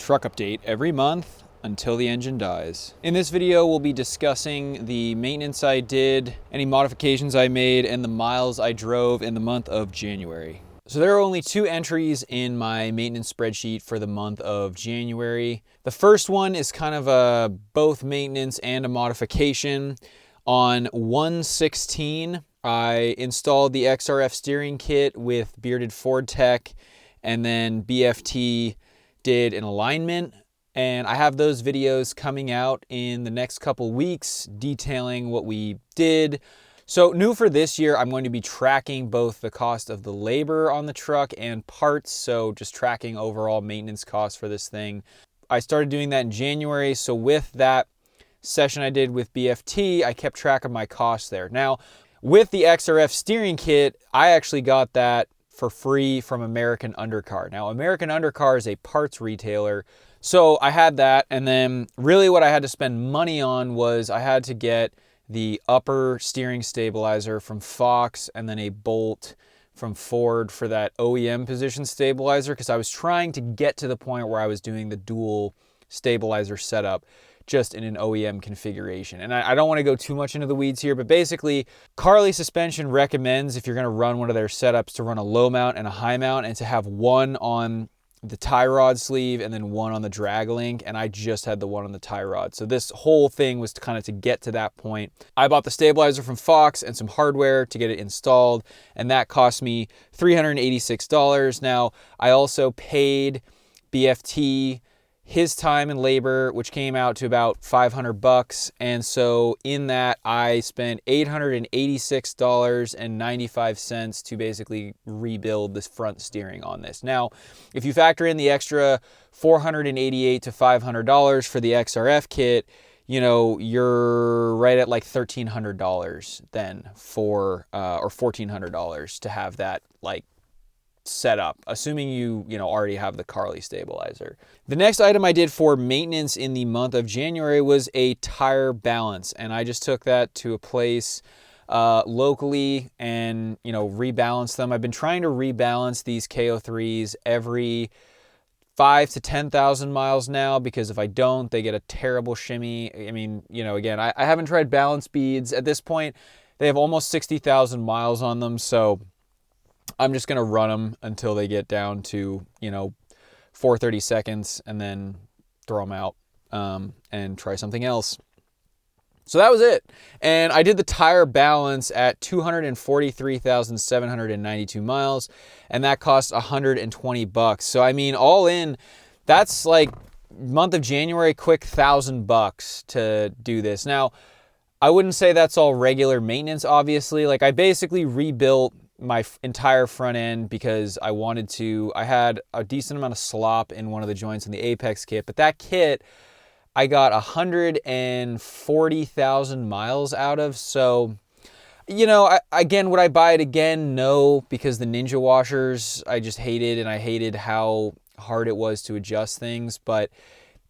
truck update every month until the engine dies. In this video, we'll be discussing the maintenance I did, any modifications I made, and the miles I drove in the month of January. So there are only two entries in my maintenance spreadsheet for the month of January. The first one is kind of a both maintenance and a modification. On 1/16, I installed the XRF steering kit with Bearded Ford Tech, and then BFT did an alignment. And I have those videos coming out in the next couple weeks detailing what we did. So new for this year, I'm going to be tracking both the cost of the labor on the truck and parts. So just tracking overall maintenance costs for this thing. I started doing that in January. So with that session I did with BFT, I kept track of my costs there. Now, with the XRF steering kit, I actually got that for free from American Undercar. Now, American Undercar is a parts retailer. So I had that, and then really what I had to spend money on was I had to get the upper steering stabilizer from Fox and then a bolt from Ford for that OEM position stabilizer, because I was trying to get to the point where I was doing the dual stabilizer setup just in an OEM configuration. And I don't want to go too much into the weeds here, but basically Carli Suspension recommends, if you're going to run one of their setups, to run a low mount and a high mount, and to have one on the tie rod sleeve and then one on the drag link, and I just had the one on the tie rod. So this whole thing was kind of to get to that point. I bought the stabilizer from Fox and some hardware to get it installed, and that cost me $386. Now, I also paid BFT his time and labor, which came out to about $500. And so in that, I spent $886.95 to basically rebuild this front steering on this. Now, if you factor in the extra $488 to $500 for the XRF kit, you know, you're right at like $1,300 then for, or $1,400 to have that like set up, assuming you already have the Carli stabilizer. The next item I did for maintenance in the month of January was a tire balance, and I just took that to a place locally and rebalance them. I've been trying to rebalance these KO3s every 5,000 to 10,000 miles now, because if I don't, they get a terrible shimmy. I mean, again, I haven't tried balance beads at this point. They have almost 60,000 miles on them, so I'm just going to run them until they get down to, 430 seconds and then throw them out and try something else. So that was it. And I did the tire balance at 243,792 miles, and that cost $120. So, I mean, all in, that's like month of January, quick $1,000 to do this. Now, I wouldn't say that's all regular maintenance, obviously. Like, I basically rebuilt my entire front end because I had a decent amount of slop in one of the joints in the Apex kit, but that kit I got 140,000 miles out of. So, again, would I buy it again? No, because the Ninja washers I just hated, and I hated how hard it was to adjust things, but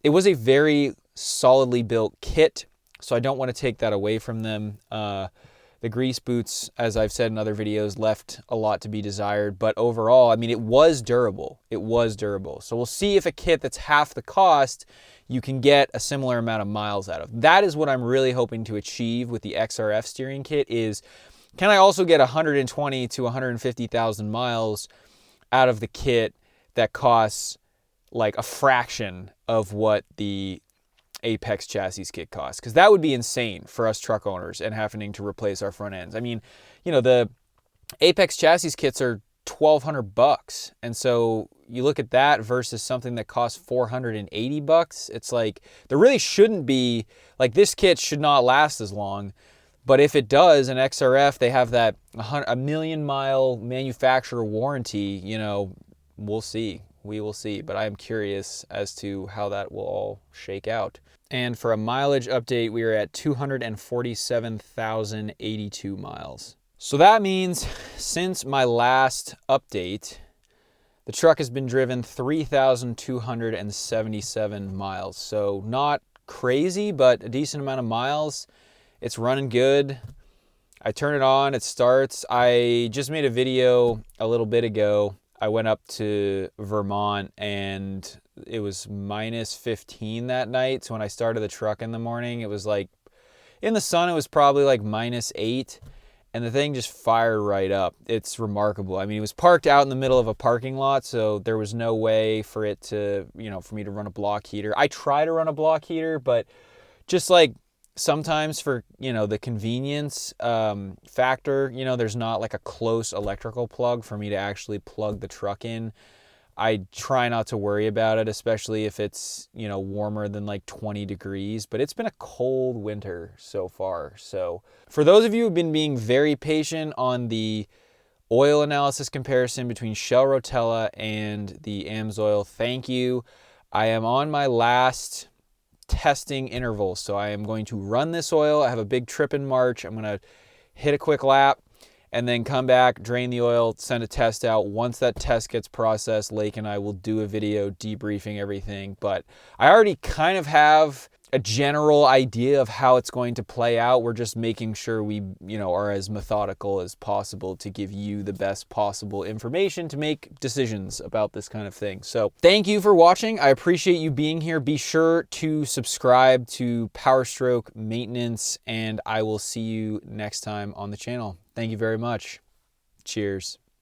it was a very solidly built kit, so I don't want to take that away from them. The grease boots, as I've said in other videos, left a lot to be desired. But overall, I mean, it was durable. It was durable. So we'll see if a kit that's half the cost, you can get a similar amount of miles out of. That is what I'm really hoping to achieve with the XRF steering kit is, can I also get 120 to 150,000 miles out of the kit that costs like a fraction of what the Apex chassis kit costs? Because that would be insane for us truck owners and having to replace our front ends. I mean, the Apex chassis kits are $1,200, and so you look at that versus something that costs $480. It's like there really shouldn't be, like, this kit should not last as long. But if it does, an XRF, they have that 1,000,000-mile manufacturer warranty. We'll see. We will see, but I am curious as to how that will all shake out. And for a mileage update, we are at 247,082 miles. So that means since my last update, the truck has been driven 3,277 miles. So not crazy, but a decent amount of miles. It's running good. I turn it on, it starts. I just made a video a little bit ago I went up to Vermont and it was minus 15 that night. So when I started the truck in the morning, it was like, in the sun, it was probably like minus 8. And the thing just fired right up. It's remarkable. I mean, it was parked out in the middle of a parking lot, so there was no way for it to, for me to run a block heater. I try to run a block heater, but just like sometimes for, the convenience factor, there's not like a close electrical plug for me to actually plug the truck in. I try not to worry about it, especially if it's, warmer than like 20 degrees, but it's been a cold winter so far. So for those of you who've been being very patient on the oil analysis comparison between Shell Rotella and the AMSOIL, thank you. I am on my last testing interval, so I am going to run this oil. I have a big trip in March. I'm going to hit a quick lap and then come back, drain the oil, send a test out. Once that test gets processed, Lake and I will do a video debriefing everything. But I already kind of have a general idea of how it's going to play out. We're just making sure we, are as methodical as possible to give you the best possible information to make decisions about this kind of thing. So thank you for watching. I appreciate you being here. Be sure to subscribe to Powerstroke Maintenance, and I will see you next time on the channel. Thank you very much. Cheers.